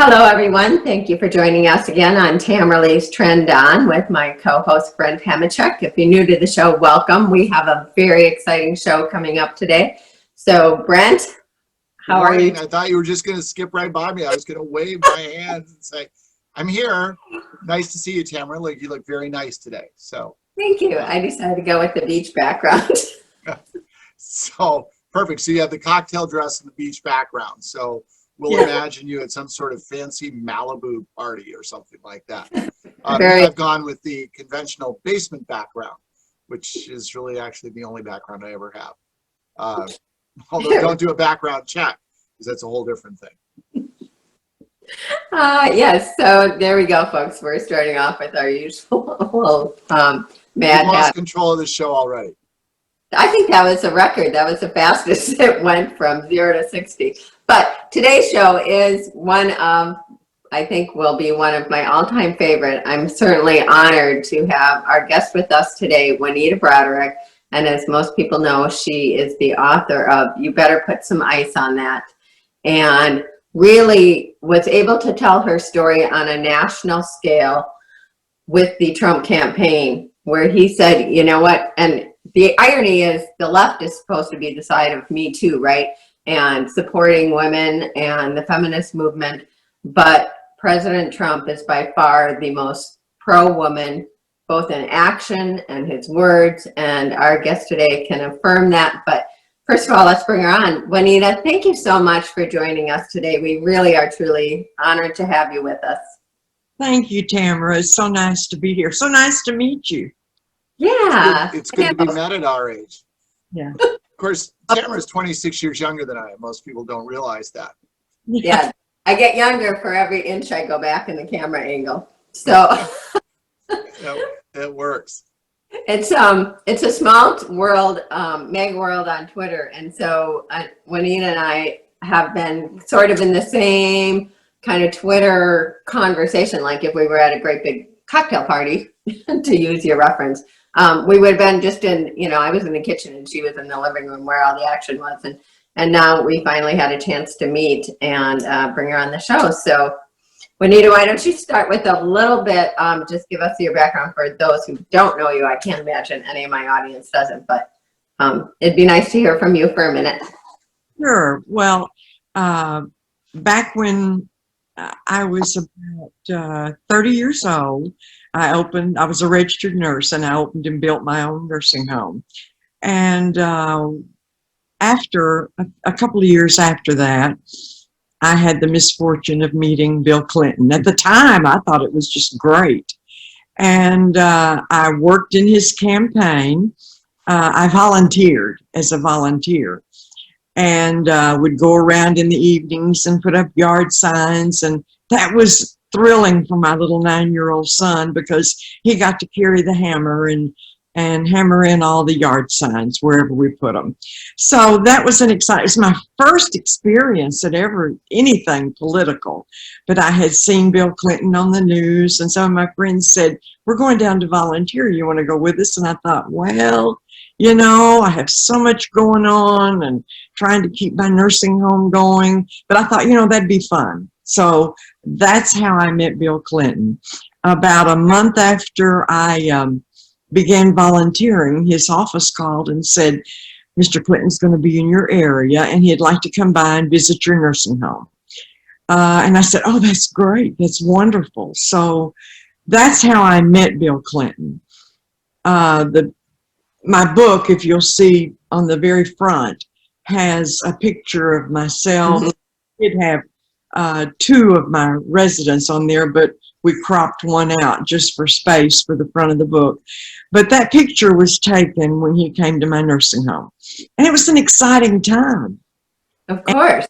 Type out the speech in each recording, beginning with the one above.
Hello, everyone. Thank you for joining us again on Tamara Leigh's Trend On with my co-host, Brent Hamacheck. If you're new to the show, welcome. We have a very exciting show coming up today. So, Brent, how are you? I thought you were just going to skip right by me. I was going to wave my hands and say, I'm here. Nice to see you, Tamara. You look very nice today. So thank you. I decided to go with the beach background. So perfect. So you have the cocktail dress and the beach background. So we'll imagine you at some sort of fancy Malibu party or something like that. I've gone with the conventional basement background, which is really actually the only background I ever have. Although don't do a background check, because that's a whole different thing. Yes, so there we go, folks. We're starting off with our usual mad hat. Lost control of the show already. I think that was a record. That was the fastest it went from 0 to 60. But today's show is one of, I think will be one of my all-time favorite. I'm certainly honored to have our guest with us today, Juanita Broaddrick. And as most people know, she is the author of You Better Put Some Ice on That. And really was able to tell her story on a national scale with the Trump campaign, where he said, you know what, and the irony is the left is supposed to be the side of Me Too, right? And supporting women and the feminist movement. But President Trump is by far the most pro-woman, both in action and his words. And our guest today can affirm that. But first of all, let's bring her on. Juanita, thank you so much for joining us today. We really are truly honored to have you with us. Thank you, Tamara. It's so nice to be here. So nice to meet you. Yeah. It's good to be met at our age. Yeah. Of course, Tamara's 26 years younger than I am. Most people don't realize that. Yeah. I get younger for every inch I go back in the camera angle. So it works. It's a small world, meg world on Twitter. And so Juanita and I have been sort of in the same kind of Twitter conversation. Like if we were at a great big cocktail party, to use your reference, we would have been just in, I was in the kitchen and she was in the living room where all the action was. And now we finally had a chance to meet and bring her on the show. So Juanita, why don't you start with a little bit, just give us your background for those who don't know you. I can't imagine any of my audience doesn't, but it'd be nice to hear from you for a minute. Sure. Well, back when I was about 30 years old, I was a registered nurse and I opened and built my own nursing home. And after a couple of years after that, I had the misfortune of meeting Bill Clinton. At the time, I thought it was just great. And I worked in his campaign. I volunteered as a volunteer and would go around in the evenings and put up yard signs. And that was thrilling for my little 9-year-old son because he got to carry the hammer and hammer in all the yard signs wherever we put them. So that was it was my first experience at anything political. But I had seen Bill Clinton on the news and some of my friends said, we're going down to volunteer. You want to go with us? And I thought, well, I have so much going on and trying to keep my nursing home going. But I thought, that'd be fun. So that's how I met Bill Clinton. About a month after I began volunteering, his office called and said, Mr. Clinton's going to be in your area and he'd like to come by and visit your nursing home. And I said, oh, that's great. That's wonderful. So that's how I met Bill Clinton. My book, if you'll see on the very front, has a picture of myself. It have 2 of my residents on there, but we cropped one out just for space for the front of the book. But that picture was taken when he came to my nursing home. And it was an exciting time. Of course.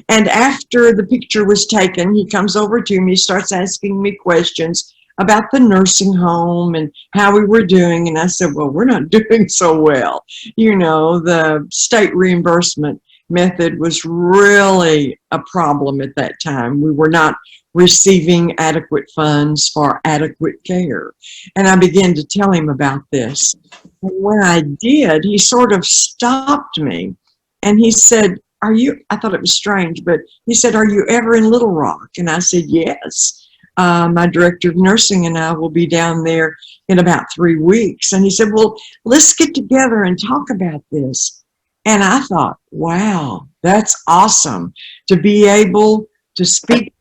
And after the picture was taken, he comes over to me, starts asking me questions about the nursing home and how we were doing. And I said, well, we're not doing so well. The state reimbursement method was really a problem at that time. We were not receiving adequate funds for adequate care. And I began to tell him about this. And when I did, he sort of stopped me and he said, I thought it was strange, but he said, are you ever in Little Rock? And I said, yes. My director of nursing and I will be down there in about 3 weeks. And he said, well, let's get together and talk about this. And I thought, wow, that's awesome to be able to speak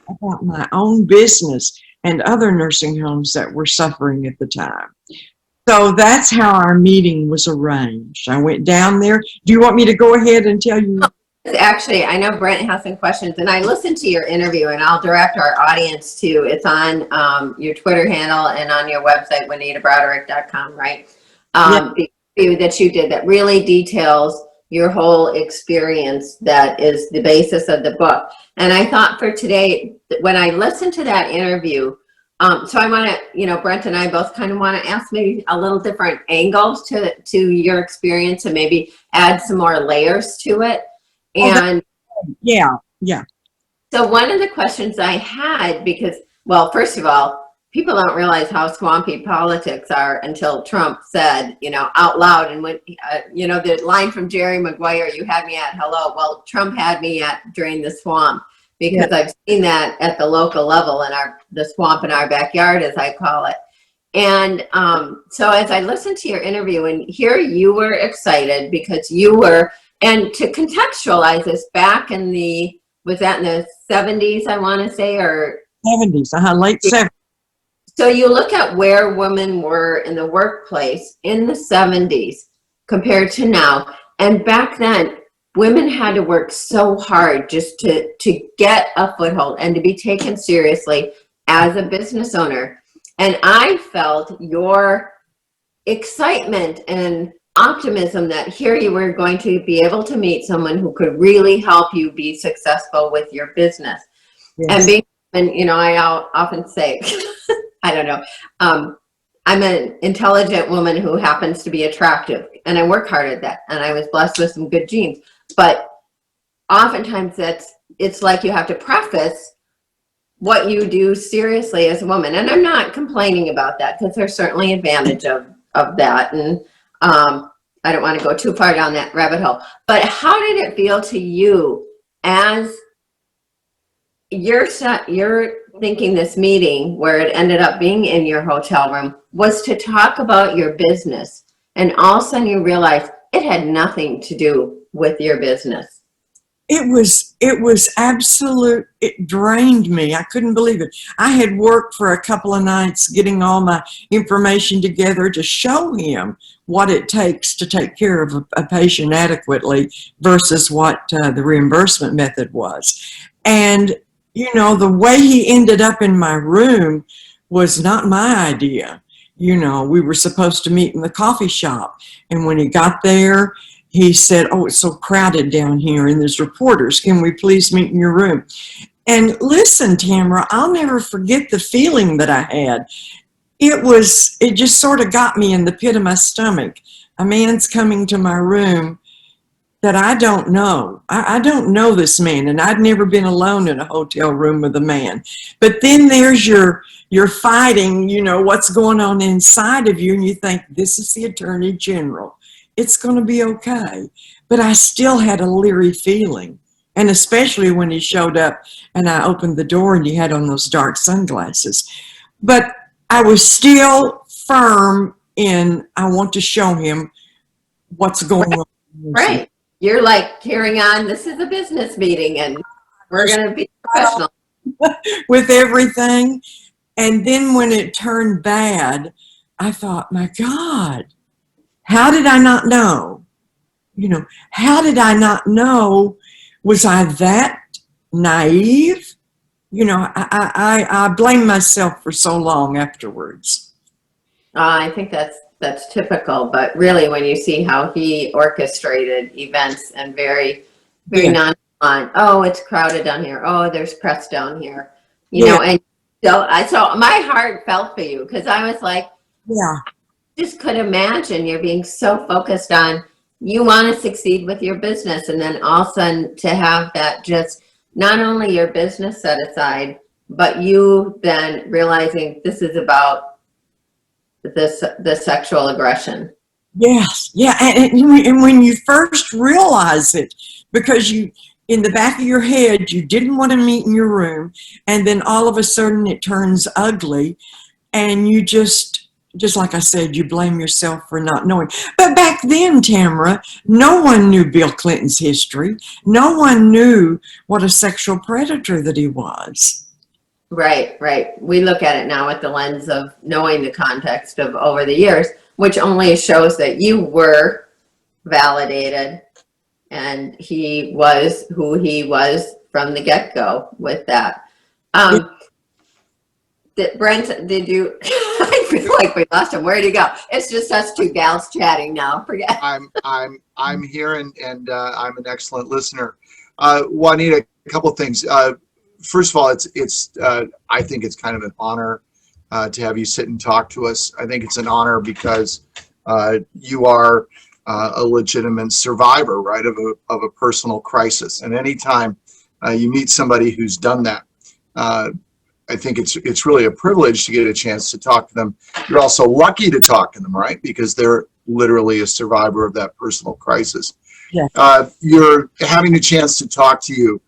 about my own business and other nursing homes that were suffering at the time. So that's how our meeting was arranged. I went down there. Do you want me to go ahead and tell you? Actually, I know Brent has some questions, and I listened to your interview, and I'll direct our audience to, it's on your Twitter handle and on your website, JuanitaBroaddrick.com, right? The interview that you did that really details your whole experience that is the basis of the book. And I thought for today, when I listened to that interview, so I want to, Brent and I both kind of want to ask maybe a little different angles to your experience and maybe add some more layers to it. And yeah. so one of the questions I had, because, well, first of all, people don't realize how swampy politics are until Trump said, out loud, and when, the line from Jerry Maguire, you had me at hello. Well, Trump had me at drain the swamp, because I've seen that at the local level in the swamp in our backyard, as I call it. And so as I listened to your interview, and here you were excited because you were, and to contextualize this, back in was that in the 70s, I want to say, or 70s, late 70s. So you look at where women were in the workplace in the 70s compared to now, and back then, women had to work so hard just to get a foothold and to be taken seriously as a business owner. And I felt your excitement and optimism that here you were going to be able to meet someone who could really help you be successful with your business. Yes. And I often say, I don't know, I'm an intelligent woman who happens to be attractive, and I work hard at that, and I was blessed with some good genes. But oftentimes it's like you have to preface what you do seriously as a woman. And I'm not complaining about that, because there's certainly advantage of that. And I don't want to go too far down that rabbit hole. But how did it feel to you as you're thinking this meeting, where it ended up being in your hotel room, was to talk about your business, and all of a sudden you realize it had nothing to do with your business? It was absolute. It drained me. I couldn't believe it. I had worked for a couple of nights getting all my information together to show him what it takes to take care of a patient adequately versus what the reimbursement method was. And, the way he ended up in my room was not my idea. We were supposed to meet in the coffee shop. And when he got there, he said, oh, it's so crowded down here and there's reporters. Can we please meet in your room? And listen, Tamara, I'll never forget the feeling that I had. It just sort of got me in the pit of my stomach. A man's coming to my room that I don't know. I don't know this man, and I'd never been alone in a hotel room with a man. But then there's you're fighting, what's going on inside of you, and you think, this is the Attorney General. It's going to be okay. But I still had a leery feeling. And especially when he showed up and I opened the door and he had on those dark sunglasses. But I was still firm in, I want to show him what's going on. Right. You're like carrying on, this is a business meeting and we're going to be professional. With everything. And then when it turned bad, I thought, my God, how did I not know? How did I not know? Was I that naive? I blame myself for so long afterwards. I think that's typical, but really when you see how he orchestrated events and very nonchalant, oh, it's crowded down here. Oh, there's press down here. You know, and so my heart felt for you, because I was like, I just could imagine you're being so focused on, you want to succeed with your business, and then all of a sudden to have that, just not only your business set aside, but you then realizing this is about the sexual aggression. Yes, yeah, and when you first realize it, because you, in the back of your head, you didn't want to meet in your room, and then all of a sudden it turns ugly, and you just like I said, you blame yourself for not knowing. But back then, Tamara, no one knew Bill Clinton's history. No one knew what a sexual predator that he was. Right, right. We look at it now with the lens of knowing the context of over the years, which only shows that you were validated and he was who he was from the get-go with that. Brent, did you, I feel like we lost him. Where'd he go? It's just us two gals chatting now. Forget. I'm here and I'm an excellent listener. Juanita, a couple of things. First of all, it's I think it's kind of an honor to have you sit and talk to us. I think it's an honor because you are a legitimate survivor, right, of a personal crisis. And anytime you meet somebody who's done that, I think it's really a privilege to get a chance to talk to them. You're also lucky to talk to them, right, because they're literally a survivor of that personal crisis. Yeah. You're having a chance to talk to you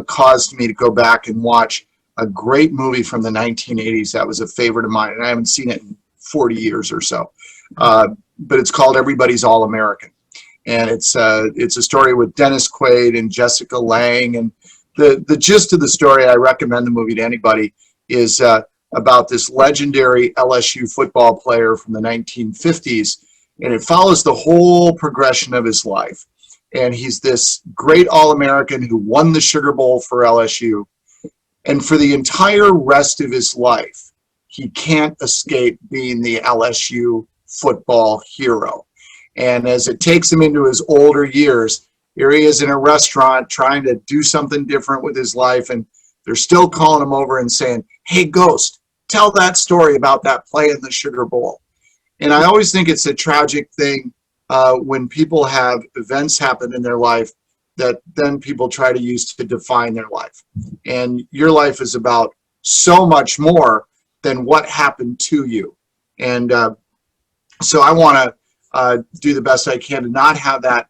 caused me to go back and watch a great movie from the 1980s that was a favorite of mine, and I haven't seen it in 40 years or so. But it's called Everybody's All American, and it's a story with Dennis Quaid and Jessica Lange. And the gist of the story, I recommend the movie to anybody, is about this legendary LSU football player from the 1950s, and it follows the whole progression of his life. And he's this great All-American who won the Sugar Bowl for LSU. And for the entire rest of his life, he can't escape being the LSU football hero. And as it takes him into his older years, here he is in a restaurant trying to do something different with his life. And they're still calling him over and saying, "Hey, Ghost, tell that story about that play in the Sugar Bowl." And I always think it's a tragic thing when people have events happen in their life that then people try to use to define their life. And your life is about so much more than what happened to you. And so I want to do the best I can to not have that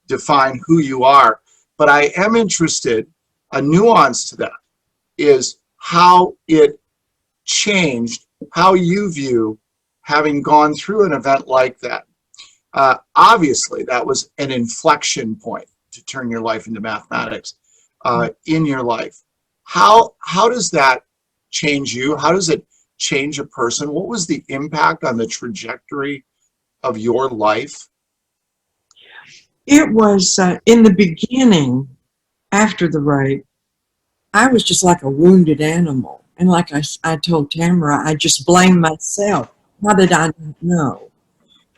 define who you are. But I am interested, a nuance to that is how it changed how you view having gone through an event like that. Obviously, that was an inflection point to turn your life into mathematics in your life. How does that change you? How does it change a person? What was the impact on the trajectory of your life? It was in the beginning, after the rape, I was just like a wounded animal. And like I told Tamara, I just blamed myself. How did I not know?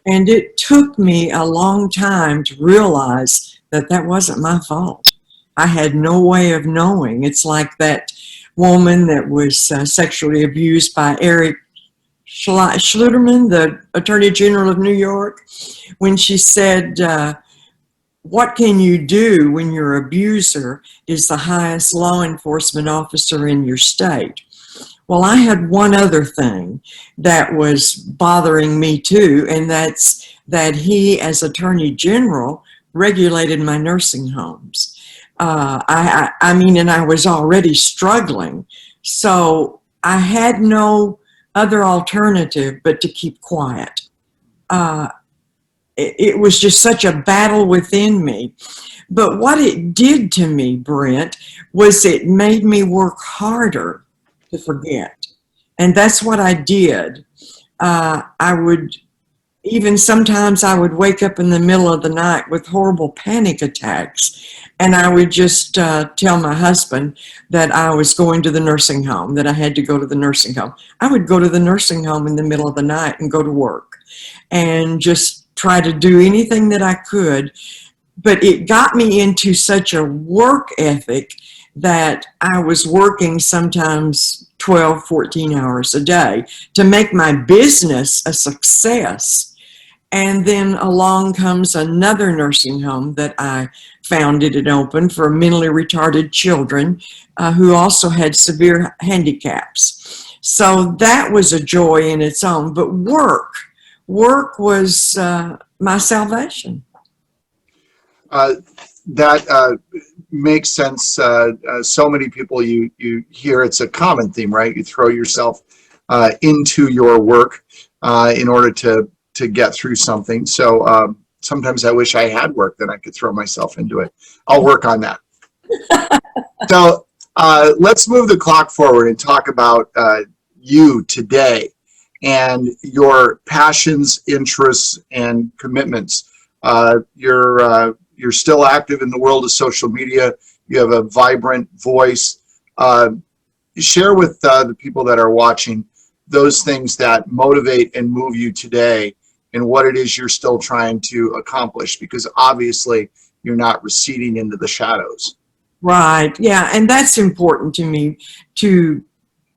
And it took me a long time to realize that that wasn't my fault. I had no way of knowing. It's like that woman that was sexually abused by Eric Schluterman, the Attorney General of New York, when she said, what can you do when your abuser is the highest law enforcement officer in your state? Well, I had one other thing that was bothering me too, and that's that he, as Attorney General, regulated my nursing homes. I mean, and I was already struggling. So I had no other alternative but to keep quiet. It was just such a battle within me. But what it did to me, Brent, was it made me work harder to forget. And that's what I did. I would, even sometimes I would wake up in the middle of the night with horrible panic attacks. And I would just tell my husband that I was going to the nursing home, that I had to go to the nursing home. I would go to the nursing home in the middle of the night and go to work and just try to do anything that I could. But it got me into such a work ethic that I was working sometimes 12, 14 hours a day to make my business a success. And then along comes another nursing home that I founded and opened for mentally retarded children who also had severe handicaps. So that was a joy in its own. But work work was my salvation. That makes sense. So many people you hear it's a common theme, right? You throw yourself into your work in order to get through something. So sometimes I wish I had work that I could throw myself into it. I'll work on that. So let's move the clock forward and talk about you today and your passions, interests, and commitments. You're still active in the world of social media. You have a vibrant voice. Share with the people that are watching those things that motivate and move you today and what it is you're still trying to accomplish, because obviously you're not receding into the shadows. Right. Yeah. And that's important to me, to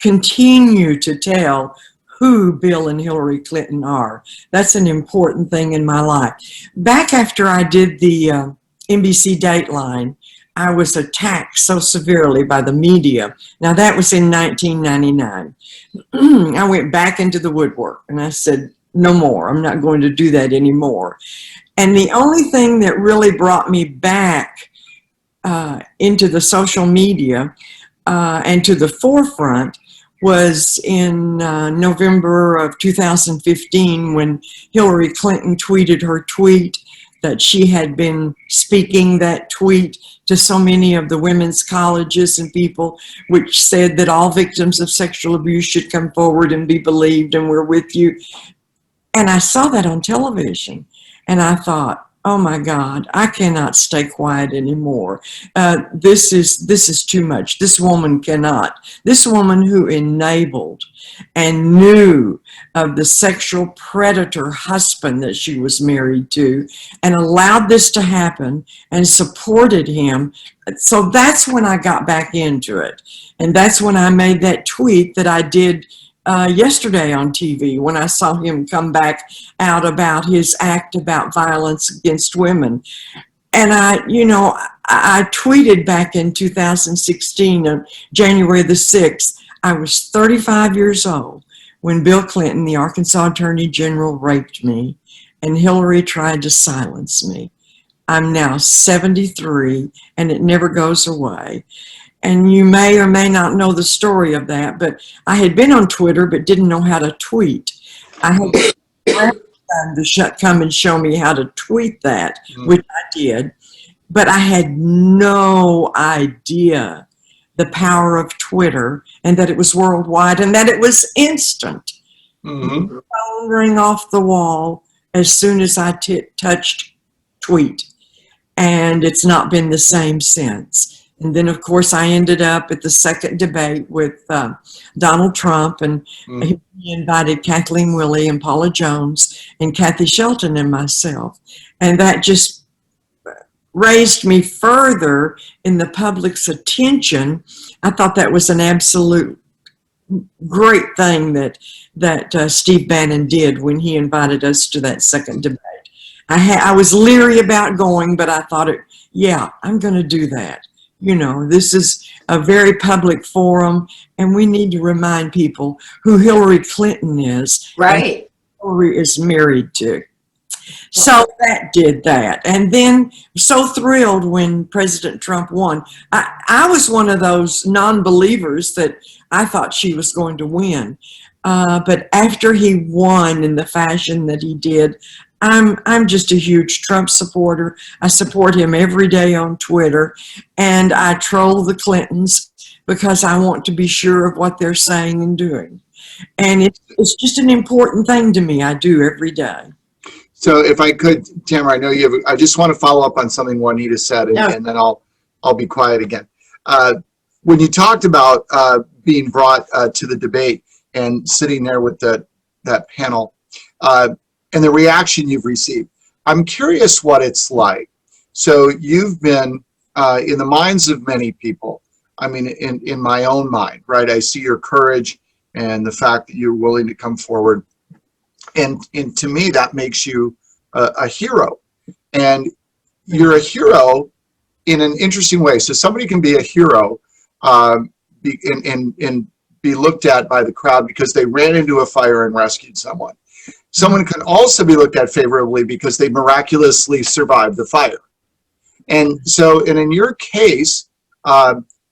continue to tell who Bill and Hillary Clinton are. That's an important thing in my life. Back after I did the NBC Dateline, I was attacked so severely by the media. Now that was in 1999. I went back into the woodwork and I said, no more. I'm not going to do that anymore. And the only thing that really brought me back into the social media and to the forefront was in November of 2015, when Hillary Clinton tweeted her tweet that she had been speaking that tweet to so many of the women's colleges and people, which said that all victims of sexual abuse should come forward and be believed, and we're with you. And I saw that on television and I thought, oh my God, I cannot stay quiet anymore. This is too much. This woman cannot. This woman who enabled and knew of the sexual predator husband that she was married to and allowed this to happen and supported him. So that's when I got back into it. And that's when I made that tweet that I did yesterday on TV, when I saw him come back out about his act about violence against women. And I tweeted back in 2016 on January the 6th, I was 35 years old when Bill Clinton, the Arkansas Attorney General, raped me and Hillary tried to silence me. I'm now 73 and it never goes away. And you may or may not know the story of that, but I had been on Twitter but didn't know how to tweet. I had to come and show me how to tweet that, which I did. But I had no idea the power of Twitter and that it was worldwide and that it was instant. Mm-hmm. Phone ring off the wall as soon as I touched tweet. And it's not been the same since. And then, of course, I ended up at the second debate with Donald Trump, and he invited Kathleen Willey and Paula Jones and Kathy Shelton and myself. And that just raised me further in the public's attention. I thought that was an absolute great thing that Steve Bannon did when he invited us to that second debate. I was leery about going, but I thought, I'm going to do that. You know, this is a very public forum, and we need to remind people who Hillary Clinton is. Right. Hillary is married to. So that did that. And then so thrilled when President Trump won. I was one of those non-believers that I thought she was going to win. But after he won in the fashion that he did, I'm just a huge Trump supporter. I support him every day on Twitter, and I troll the Clintons because I want to be sure of what they're saying and doing. And it's just an important thing to me. I do every day. So if I could, Tamara, I know you have, I just want to follow up on something Juanita said, and then I'll be quiet again. When you talked about being brought to the debate and sitting there with that panel, and the reaction you've received, I'm curious what it's like. So you've been in the minds of many people. I mean, in my own mind, right? I see your courage and the fact that you're willing to come forward. And to me, that makes you a hero. And you're a hero in an interesting way. So somebody can be a hero and be looked at by the crowd because they ran into a fire and rescued someone. Someone can also be looked at favorably because they miraculously survived the fire. And so, and in your case,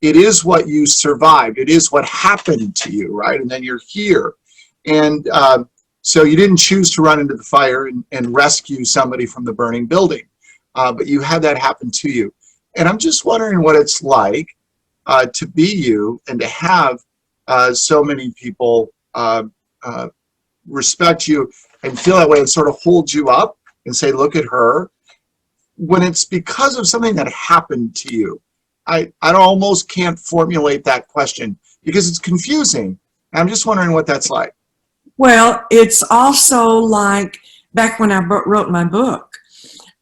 it is what you survived. It is what happened to you, right? And then you're here. And so you didn't choose to run into the fire and rescue somebody from the burning building, but you had that happen to you. And I'm just wondering what it's like to be you and to have so many people respect you and feel that way and sort of hold you up and say, look at her, when it's because of something that happened to you. I almost can't formulate that question because it's confusing. I'm just wondering what that's like. Well, it's also like back when I wrote my book,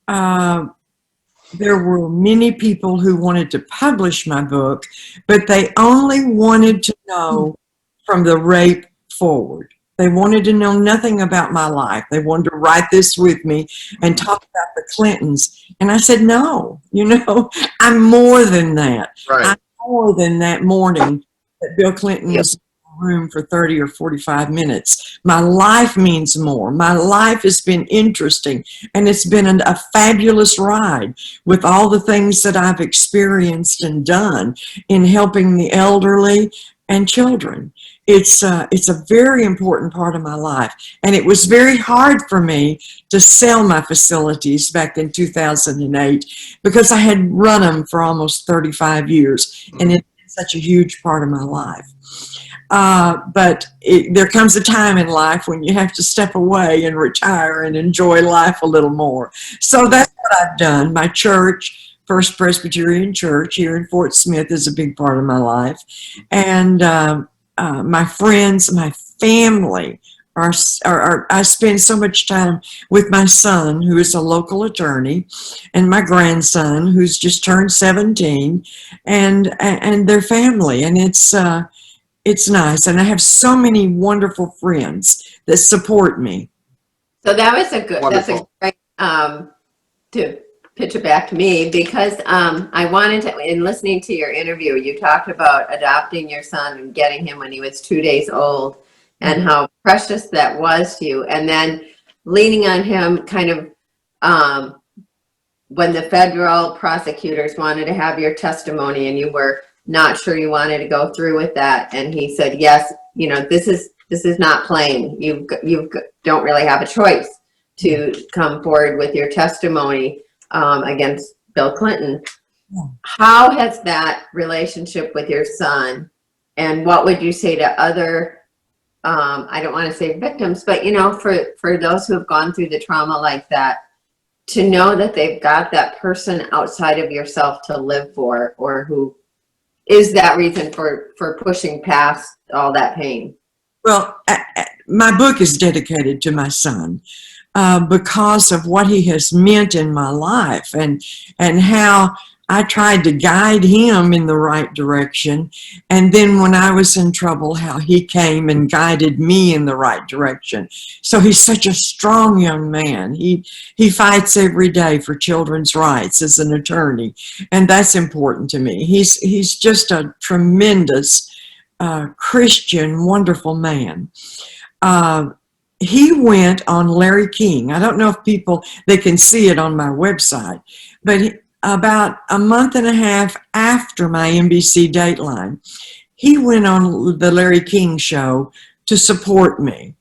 there were many people who wanted to publish my book, but they only wanted to know from the rape forward. They wanted to know nothing about my life. They wanted to write this with me and talk about the Clintons. And I said, no, you know, I'm more than that. Right. I'm more than that morning that Bill Clinton was in the room for 30 or 45 minutes. My life means more. My life has been interesting, and it's been a fabulous ride with all the things that I've experienced and done in helping the elderly and children. It's a very important part of my life. And it was very hard for me to sell my facilities back in 2008 because I had run them for almost 35 years. And it's such a huge part of my life. But there comes a time in life when you have to step away and retire and enjoy life a little more. So that's what I've done. My church, First Presbyterian Church here in Fort Smith, is a big part of my life. And my friends, my family I spend so much time with my son, who is a local attorney, and my grandson, who's just turned 17, and their family. And it's nice. And I have so many wonderful friends that support me. So that was a good, Wonderful. that's a great, to pitch it back to me, because I wanted to, in listening to your interview, you talked about adopting your son and getting him when he was 2 days old and how precious that was to you. And then leaning on him kind of when the federal prosecutors wanted to have your testimony and you were not sure you wanted to go through with that. And he said, yes, you know, this is not playing. You don't really have a choice to come forward with your testimony against Bill Clinton. Yeah. How has that relationship with your son, and what would you say to other, I don't want to say victims, but, you know, for those who have gone through the trauma like that, to know that they've got that person outside of yourself to live for, or who is that reason for pushing past all that pain? Well, my book is dedicated to my son. Because of what he has meant in my life and how I tried to guide him in the right direction. And then when I was in trouble, how he came and guided me in the right direction. So he's such a strong young man. He fights every day for children's rights as an attorney. And that's important to me. He's just a tremendous Christian, wonderful man. He went on Larry King. I don't know if they can see it on my website, but about a month and a half after my NBC Dateline, he went on the Larry King show to support me.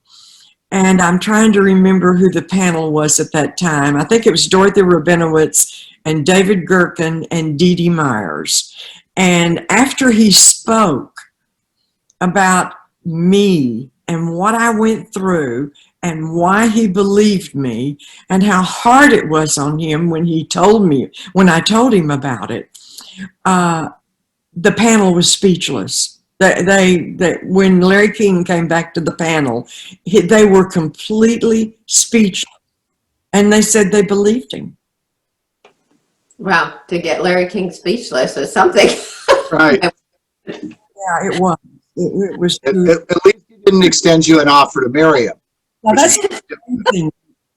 And I'm trying to remember who the panel was at that time. I think it was Dorothy Rabinowitz and David Gherkin and Dee Dee Myers. And after he spoke about me and what I went through and why he believed me and how hard it was on him when I told him about it, the panel was speechless. When Larry King came back to the panel, they were completely speechless. And they said they believed him. Wow, to get Larry King speechless is something. Right. Yeah, it was. It was. At least he didn't extend you an offer to marry him. Now, that's amazing.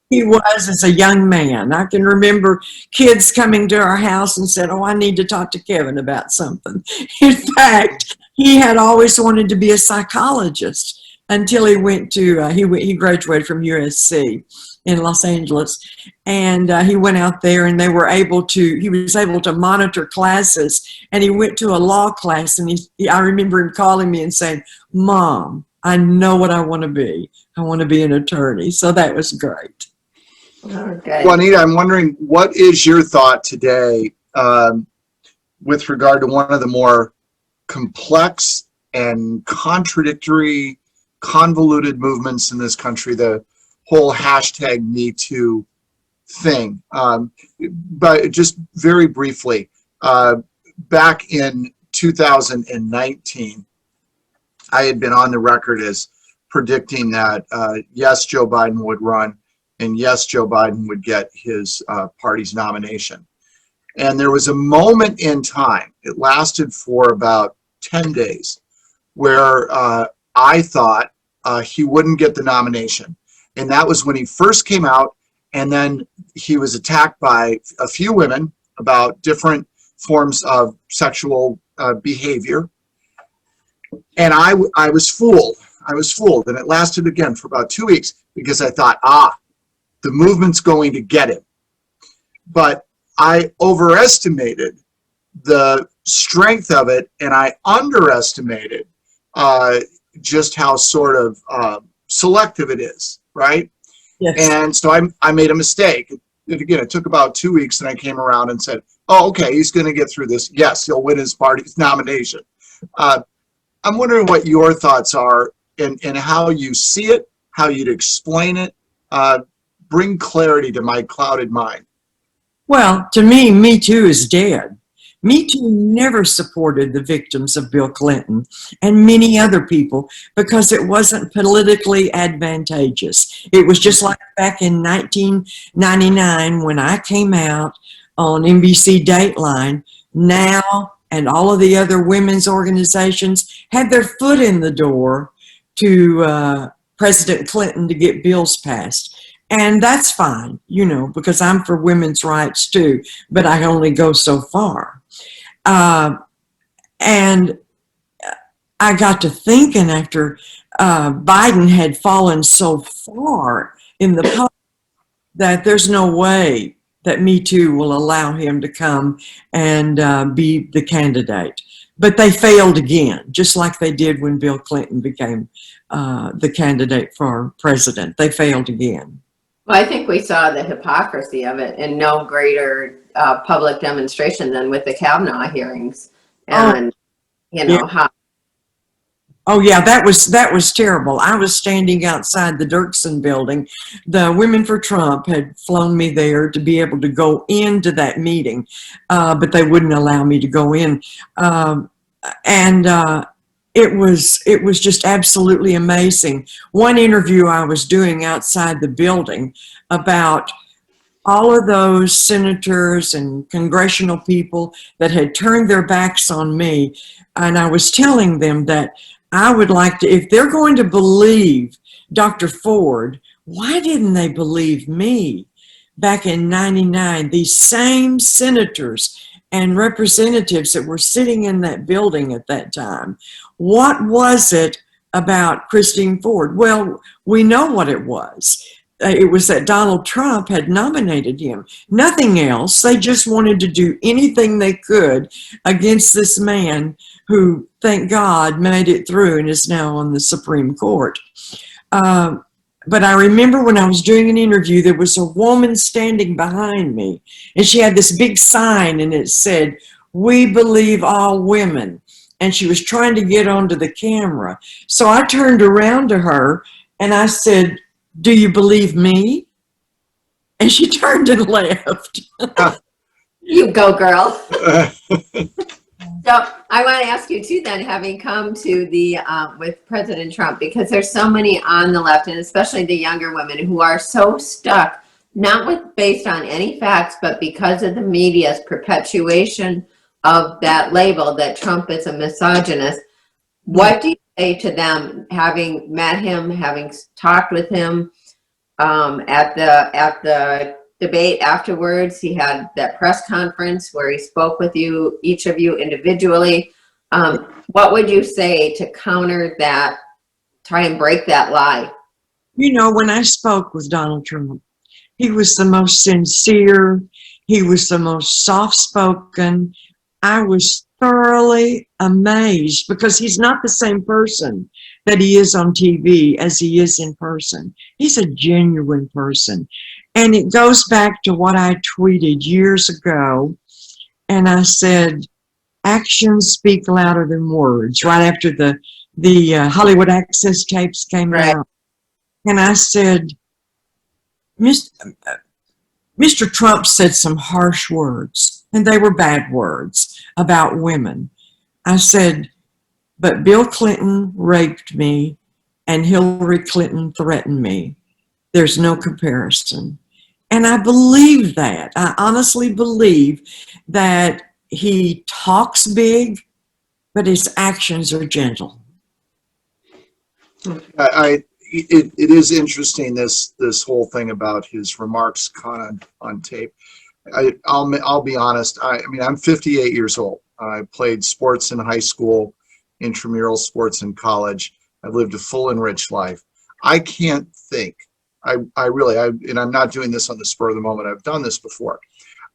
He was as a young man. I can remember kids coming to our house and said, oh, I need to talk to Kevin about something. In fact, he had always wanted to be a psychologist. until he went to, he graduated from USC in Los Angeles. And he went out there and he was able to monitor classes. And he went to a law class and I remember him calling me and saying, Mom, I know what I want to be. I want to be an attorney. So that was great. Okay. Juanita, I'm wondering, what is your thought today with regard to one of the more complex and contradictory, convoluted movements in this country, the whole hashtag Me Too thing? But just very briefly, back in 2019, I had been on the record as predicting that, yes, Joe Biden would run, and yes, Joe Biden would get his party's nomination. And there was a moment in time, it lasted for about 10 days, where I thought he wouldn't get the nomination. And that was when he first came out, and then he was attacked by a few women about different forms of sexual behavior. And I was fooled. I was fooled. And it lasted again for about 2 weeks because I thought, the movement's going to get him. But I overestimated the strength of it, and I underestimated just how sort of selective it is, right? Yes. And so I made a mistake. Again, it took about 2 weeks, and I came around and said, oh, okay, he's going to get through this. Yes, he'll win his party's nomination. I'm wondering what your thoughts are and how you see it, how you'd explain it. Bring clarity to my clouded mind. Well, to me, Me Too is dead. Me Too never supported the victims of Bill Clinton and many other people because it wasn't politically advantageous. It was just like back in 1999 when I came out on NBC Dateline. Now, and all of the other women's organizations had their foot in the door to President Clinton to get bills passed. And that's fine, because I'm for women's rights too, but I only go so far. And I got to thinking after Biden had fallen so far in the public that there's no way that Me Too will allow him to come and be the candidate. But they failed again, just like they did when Bill Clinton became the candidate for president. They failed again. Well, I think we saw the hypocrisy of it in no greater public demonstration than with the Kavanaugh hearings. And, how. Oh yeah, that was terrible. I was standing outside the Dirksen building. The Women for Trump had flown me there to be able to go into that meeting, but they wouldn't allow me to go in. It was just absolutely amazing. One interview I was doing outside the building about all of those senators and congressional people that had turned their backs on me, and I was telling them that I would like to, if they're going to believe Dr. Ford, why didn't they believe me back in '99? These same senators and representatives that were sitting in that building at that time. What was it about Christine Ford? Well, we know what it was. It was that Donald Trump had nominated him. Nothing else. They just wanted to do anything they could against this man who, thank God, made it through and is now on the Supreme Court. But I remember when I was doing an interview, there was a woman standing behind me, and she had this big sign, and it said, "We believe all women." And she was trying to get onto the camera. So I turned around to her, and I said, "Do you believe me?" And she turned and left. You go, girl. So I want to ask you too then, having come to the, with President Trump, because there's so many on the left, and especially the younger women who are so stuck, not with based on any facts, but because of the media's perpetuation of that label that Trump is a misogynist. What do you say to them, having met him, having talked with him at the debate afterwards? He had that press conference where he spoke with you, each of you individually. What would you say to counter that try and break that lie. You know, when I spoke with Donald Trump, he was the most sincere. He was the most soft-spoken. I was thoroughly amazed because he's not the same person that he is on TV as he is in person. He's a genuine person. And it goes back to what I tweeted years ago. And I said, actions speak louder than words, right after the Hollywood Access tapes came out. And I said, Mr. Trump said some harsh words, and they were bad words about women. I said, but Bill Clinton raped me and Hillary Clinton threatened me. There's no comparison. And I believe that. I honestly believe that he talks big, but his actions are gentle. It is interesting, this whole thing about his remarks caught on tape. I'll be honest. I mean, I'm 58 years old. I played sports in high school, intramural sports in college. I lived a full and rich life. I can't think. I really, and I'm not doing this on the spur of the moment. I've done this before.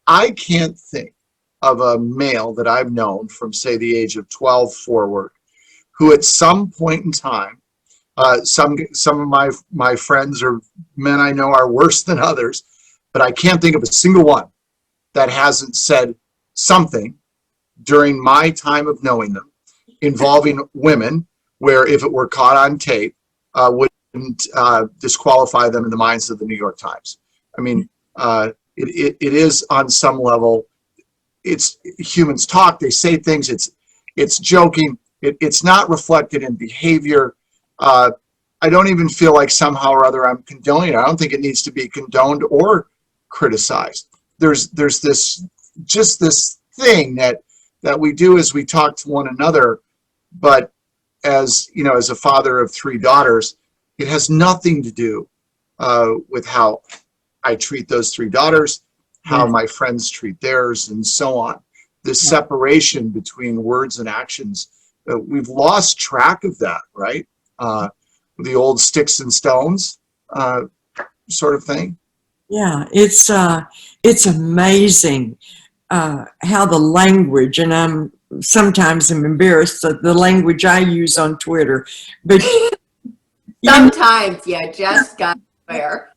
I can't think of a male that I've known from, say, the age of 12 forward, who at some point in time, some of my friends or men I know are worse than others, but I can't think of a single one that hasn't said something during my time of knowing them involving women, where if it were caught on tape, wouldn't disqualify them in the minds of the New York Times. I mean, it is on some level. It's humans talk. They say things. It's joking. It's not reflected in behavior. I don't even feel like somehow or other I'm condoning it. I don't think it needs to be condoned or criticized. There's this thing that we do as we talk to one another, but as you know, as a father of 3 daughters, it has nothing to do with how I treat those 3 daughters, how my friends treat theirs, and so on. This separation between words and actions, we've lost track of that, right? The old sticks and stones sort of thing. Yeah, it's amazing how the language, and I'm sometimes embarrassed at the language I use on Twitter, but sometimes you just got there.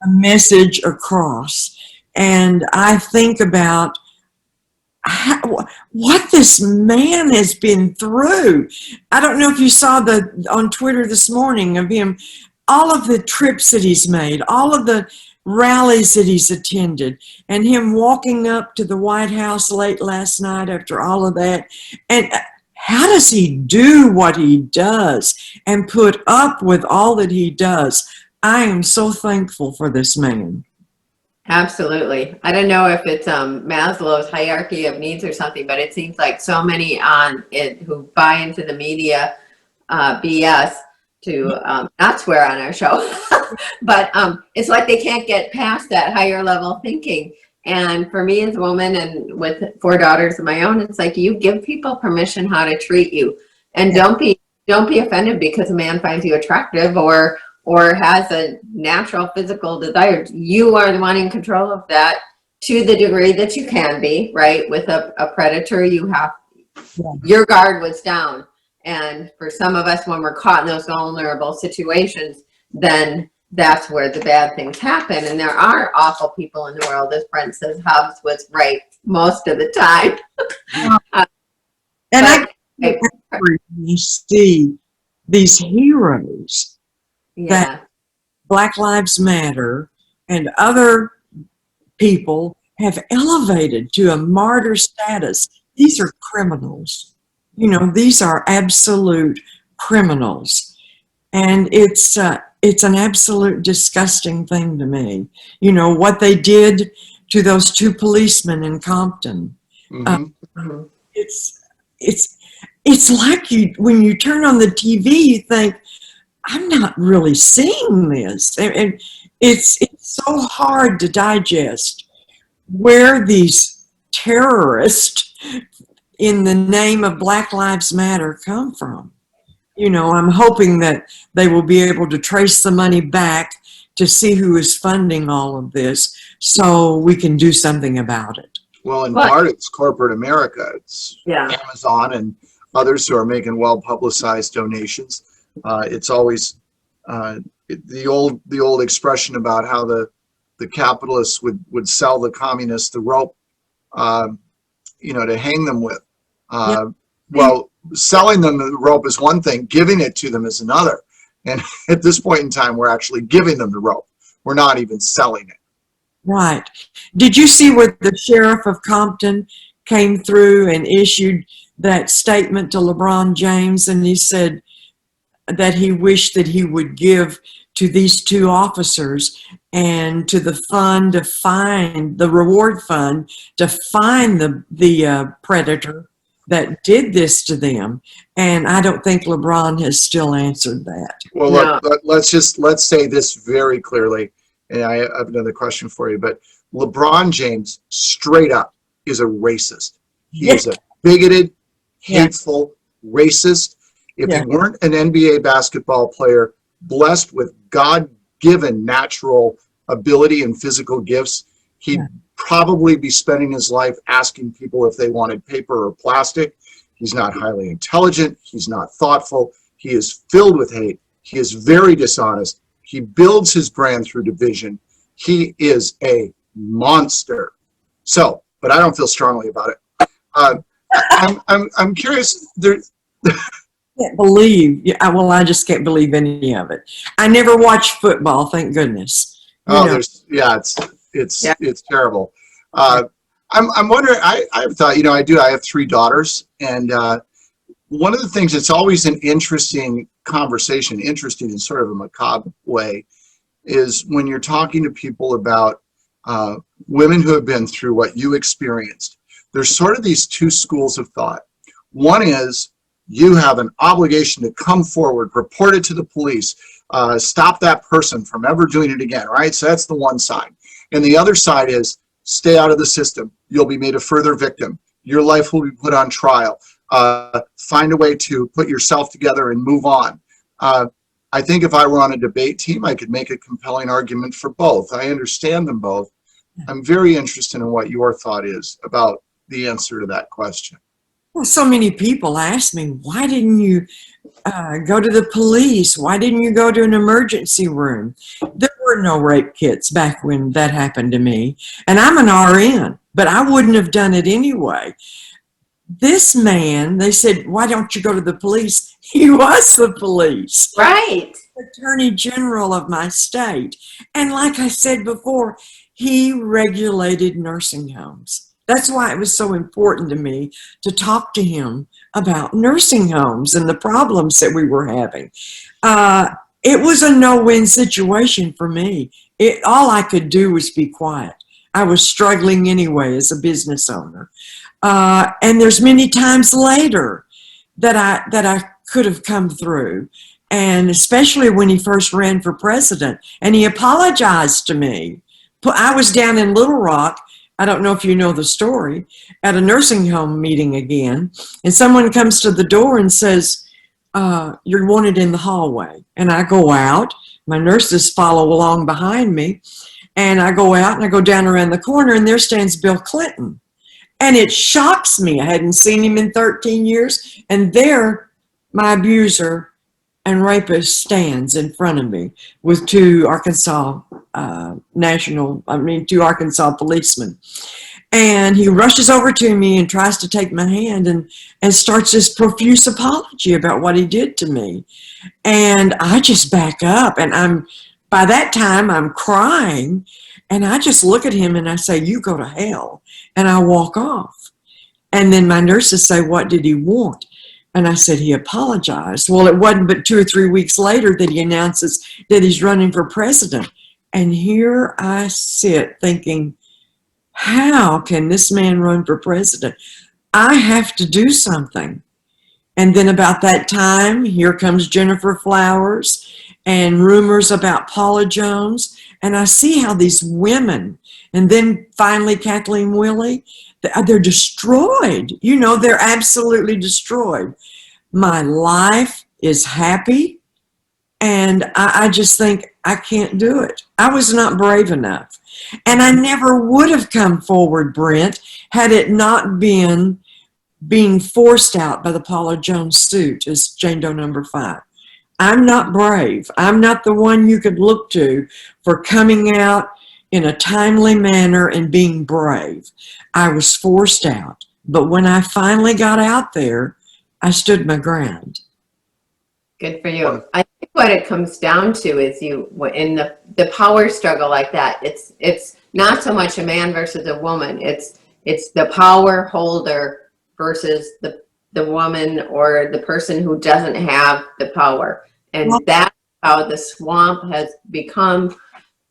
A message across, and I think about what this man has been through. I don't know if you saw on Twitter this morning of him, all of the trips that he's made, all of the rallies that he's attended, and him walking up to the White House late last night after all of that. And how does he do what he does and put up with all that he does? I am so thankful for this man. Absolutely. I don't know if it's Maslow's hierarchy of needs or something, but it seems like so many on it who buy into the media BS to not swear on our show, but it's like they can't get past that higher level thinking. And for me as a woman and with 4 daughters of my own, it's like you give people permission how to treat you, and don't be offended because a man finds you attractive or has a natural physical desire. You are the one in control of that to the degree that you can be, right? With a predator, your guard was down. And for some of us, when we're caught in those vulnerable situations, then that's where the bad things happen. And there are awful people in the world, as Brent says. Hobbes was right most of the time. And you see these heroes that Black Lives Matter and other people have elevated to a martyr status. These are criminals. You know, these are absolute criminals. And it's an absolute disgusting thing to me. You know, what they did to those 2 policemen in Compton. Mm-hmm. It's like when you turn on the TV, you think, I'm not really seeing this. And it's so hard to digest where these terrorists in the name of Black Lives Matter come from. I'm hoping that they will be able to trace the money back to see who is funding all of this so we can do something about it. Well, in part, it's corporate America. It's Amazon and others who are making well-publicized donations. It's always the old expression about how the capitalists would sell the communists the rope, to hang them with. Well, selling them the rope is one thing, giving it to them is another. And at this point in time, we're actually giving them the rope. We're not even selling it. Right. Did you see where the sheriff of Compton came through and issued that statement to LeBron James, and he said that he wished that he would give to these two officers and to the fund to find the reward fund to find the predator that did this to them. And I don't think LeBron has still answered that. Well, look, let's say this very clearly. And I have another question for you, but LeBron James straight up is a racist. He is a bigoted, hateful racist. If he weren't an NBA basketball player blessed with God-given natural ability and physical gifts, he'd probably be spending his life asking people if they wanted paper or plastic. He's not highly intelligent. He's not thoughtful. He is filled with hate. He is very dishonest. He builds his brand through division. He is a monster. So, but I don't feel strongly about it. I'm curious. Can't believe. I just can't believe any of it. I never watched football. Thank goodness. It's terrible. I'm wondering. I've thought. I have 3 daughters, and one of the things that's always an interesting conversation, interesting in sort of a macabre way, is when you're talking to people about women who have been through what you experienced. There's sort of these 2 schools of thought. One is you have an obligation to come forward, report it to the police, stop that person from ever doing it again, right? So that's the one side. And the other side is stay out of the system. You'll be made a further victim. Your life will be put on trial. Find a way to put yourself together and move on. I think if I were on a debate team, I could make a compelling argument for both. I understand them both. I'm very interested in what your thought is about the answer to that question. Well, so many people ask me, why didn't you go to the police? Why didn't you go to an emergency room? There were no rape kits back when that happened to me. And I'm an RN, but I wouldn't have done it anyway. This man, they said, why don't you go to the police? He was the police. Right. Attorney General of my state. And like I said before, he regulated nursing homes. That's why it was so important to me to talk to him about nursing homes and the problems that we were having. It was a no-win situation for me. All I could do was be quiet. I was struggling anyway as a business owner. And there's many times later that I could have come through. And especially when he first ran for president and he apologized to me. I was down in Little Rock. I don't know if you know the story, at a nursing home meeting again, and someone comes to the door and says, you're wanted in the hallway. And I go out, my nurses follow along behind me, and I go out and I go down around the corner, and there stands Bill Clinton. And it shocks me. I hadn't seen him in 13 years, and there my abuser and rapist stands in front of me with 2 Arkansas policemen. And he rushes over to me and tries to take my hand and starts this profuse apology about what he did to me. And I just back up, and by that time I'm crying, and I just look at him and I say, you go to hell, and I walk off. And then my nurses say, what did he want? And I said, he apologized. Well, it wasn't but 2 or 3 weeks later that he announces that he's running for president. And here I sit thinking, how can this man run for president? I have to do something. And then about that time, here comes Jennifer Flowers and rumors about Paula Jones. And I see how these women, and then finally Kathleen Willey, they're destroyed. They're absolutely destroyed. My life is happy. And I just think I can't do it. I was not brave enough. And I never would have come forward, Brent, had it not been being forced out by the Paula Jones suit as Jane Doe number 5. I'm not brave. I'm not the one you could look to for coming out in a timely manner and being brave. I was forced out. But when I finally got out there, I stood my ground. Good for you. I think what it comes down to is in the power struggle like that, it's not so much a man versus a woman. It's the power holder versus the woman or the person who doesn't have the power. And that's how the swamp has become,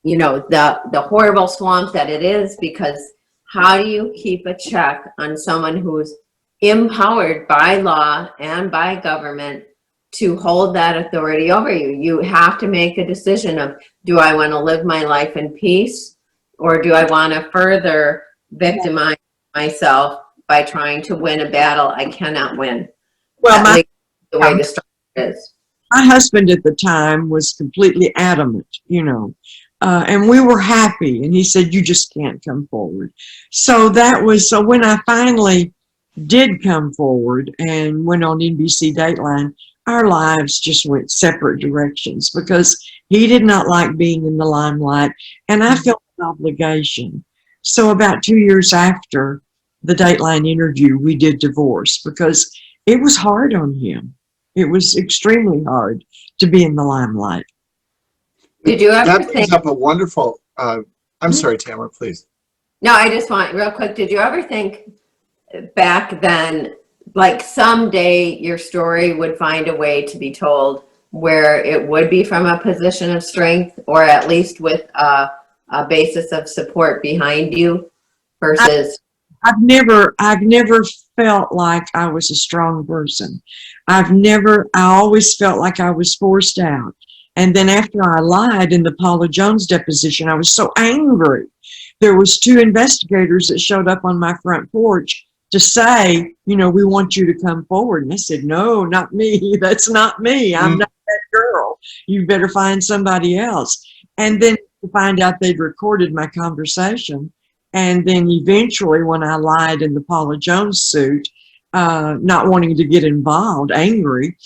the horrible swamp that it is, because how do you keep a check on someone who's empowered by law and by government to hold that authority over you? You have to make a decision of, do I want to live my life in peace, or do I want to further victimize myself by trying to win a battle I cannot win? Well, the way the story is. My husband at the time was completely adamant, and we were happy. And he said, you just can't come forward. So when I finally did come forward and went on NBC Dateline, our lives just went separate directions because he did not like being in the limelight, and I felt an obligation. So about 2 years after the Dateline interview, we did divorce because it was hard on him. It was extremely hard to be in the limelight. Did you ever That brings up a wonderful, I'm sorry, Tamara, please. No, I just want, real quick, did you ever think back then, like someday your story would find a way to be told where it would be from a position of strength, or at least with a basis of support behind you versus? I've never felt like I was a strong person. I always felt like I was forced out. And then after I lied in the Paula Jones deposition, I was so angry. There was 2 investigators that showed up on my front porch to say, we want you to come forward. And I said, no, not me. That's not me. I'm not that girl. You better find somebody else. And then to find out they'd recorded my conversation. And then eventually when I lied in the Paula Jones suit, not wanting to get involved, angry,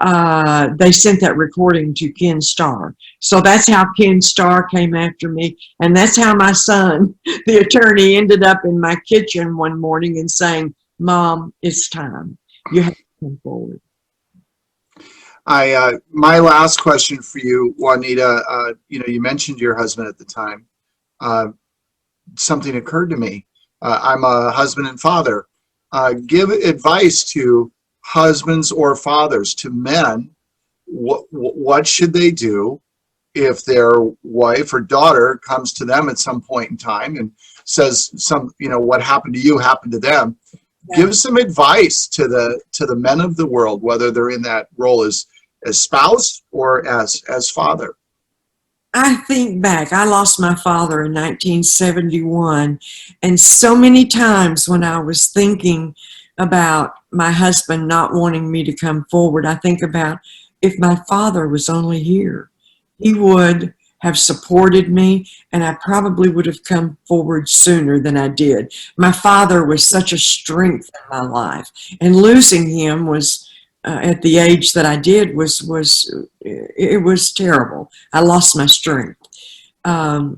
they sent that recording to Ken Starr. So that's how Ken Starr came after me. And that's how my son, the attorney, ended up in my kitchen one morning and saying, Mom, it's time. You have to come forward. My last question for you, Juanita, you mentioned your husband at the time. Something occurred to me. I'm a husband and father. Give advice to husbands or fathers, to men. What should they do if their wife or daughter comes to them at some point in time and says what happened to you happened to them? Yeah. Give some advice to the men of the world, whether they're in that role as spouse or as father. I think back, I lost my father in 1971, and so many times when I was thinking about my husband not wanting me to come forward, I think about, if my father was only here, he would have supported me, and I probably would have come forward sooner than I did. My father was such a strength in my life, and losing him was at the age that I did it was terrible. I lost my strength. I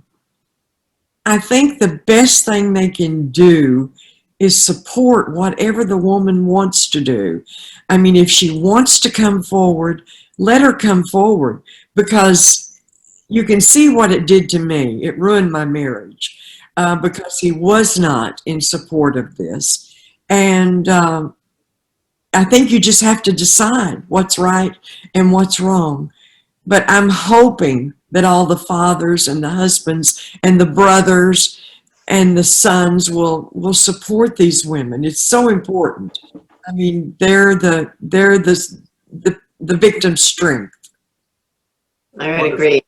think the best thing they can do is support whatever the woman wants to do. I mean, if she wants to come forward, let her come forward, because you can see what it did to me. It ruined my marriage because he was not in support of this. And I think you just have to decide what's right and what's wrong. But I'm hoping that all the fathers and the husbands and the brothers and the sons will support these women. It's so important. I mean, they're the victim's strength. I would agree. I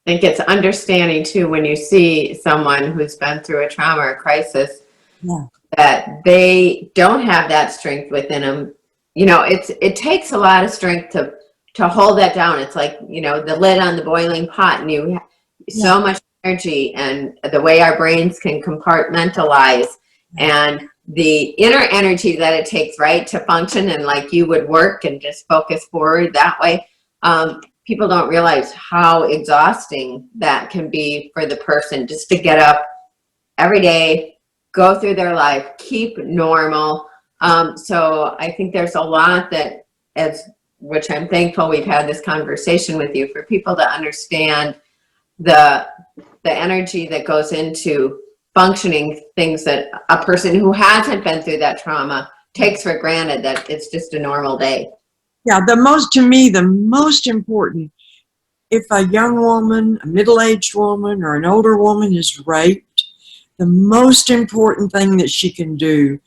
think it's understanding too, when you see someone who's been through a trauma or crisis, that they don't have that strength within them. It takes a lot of strength to to hold that down. It's like, you know, the lid on the boiling pot, and you have so much energy, and the way our brains can compartmentalize, and the inner energy that it takes, right, to function, and like you would work and just focus forward that way. People don't realize how exhausting that can be for the person, just to get up every day, go through their life, keep normal. So I think there's a lot that, which I'm thankful we've had this conversation with you, for people to understand the energy that goes into functioning, things that a person who hasn't been through that trauma takes for granted, that it's just a normal day. Yeah, to me, the most important, if a young woman, a middle-aged woman, or an older woman is raped, the most important thing that she can do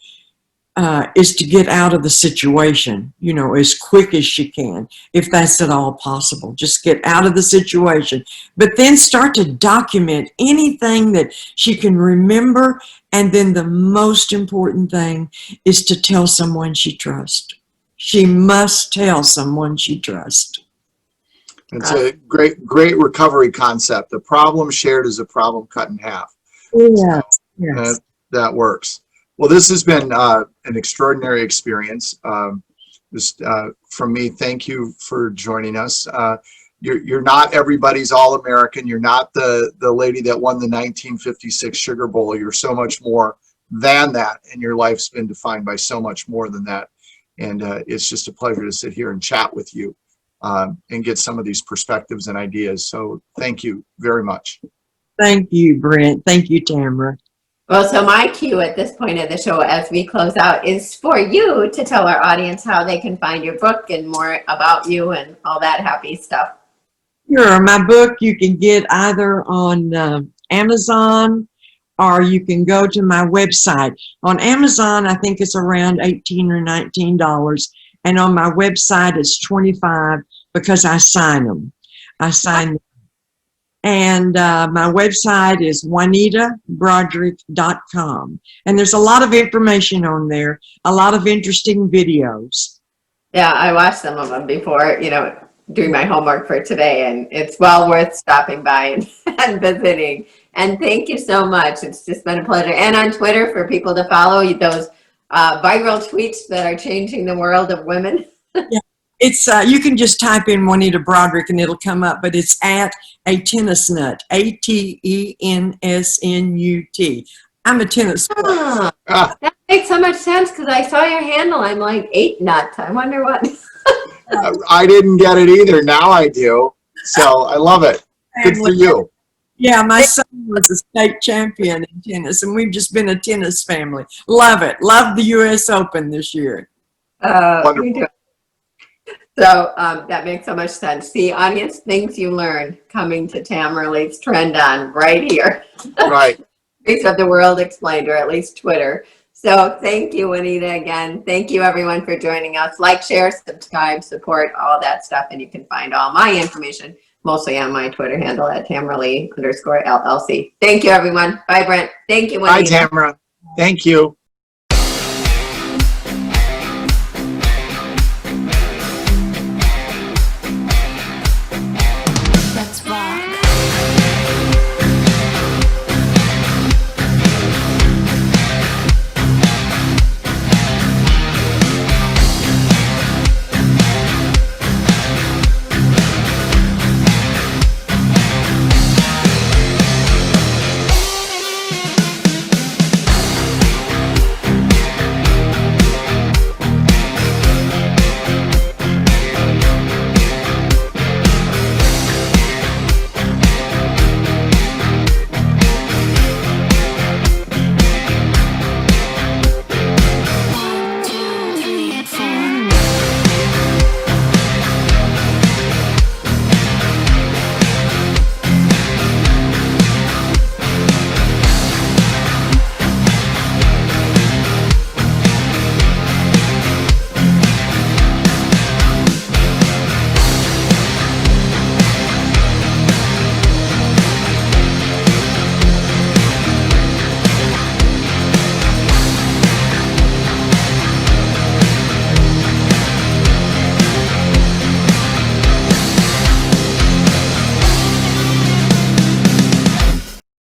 is to get out of the situation, you know, as quick as she can, if that's at all possible. Just get out of the situation, but then start to document anything that she can remember. And then the most important thing is to tell someone she trusts. She must tell someone she trusts. It's a great recovery concept. A problem shared is a problem cut in half. Yeah, So, yes. that works. Well, this has been an extraordinary experience. From me, thank you for joining us. You're not everybody's All-American. You're not the lady that won the 1956 Sugar Bowl. You're so much more than that, and your life's been defined by so much more than that. And it's just a pleasure to sit here and chat with you and get some of these perspectives and ideas. So thank you very much. Thank you, Brent. Thank you, Tamara. Well, so my cue at this point of the show, as we close out, is for you to tell our audience how they can find your book and more about you and all that happy stuff. Sure. My book you can get either on Amazon, or you can go to my website. On Amazon, I think it's around $18 or $19, and on my website it's $25, because I sign them. I sign them. And my website is JuanitaBroaddrick.com. And there's a lot of information on there, a lot of interesting videos. Yeah, I watched some of them before, you know, doing my homework for today, and it's well worth stopping by and visiting. And thank you so much. It's just been a pleasure. And on Twitter, for people to follow those viral tweets that are changing the world of women. Yeah. It's you can just type in Juanita Broaddrick and it'll come up, but it's at a tennis nut, ATENSNUT. I'm a tennis player. That makes so much sense, because I saw your handle. I'm like 8 nut. I wonder what. I didn't get it either. Now I do. So I love it. Good for you. Yeah, my son was a state champion in tennis, and we've just been a tennis family. Love it. Love the U.S. Open this year. Wonderful. So that makes so much sense. The audience, things you learn coming to Tamara Leigh's Trend On right here. Right. Piece of the World Explained, or at least Twitter. So thank you, Juanita, again. Thank you, everyone, for joining us. Like, share, subscribe, support, all that stuff. And you can find all my information mostly on my Twitter handle at Tamara Leigh _LLC. Thank you, everyone. Bye, Brent. Thank you, Juanita. Bye, Tamara. Thank you.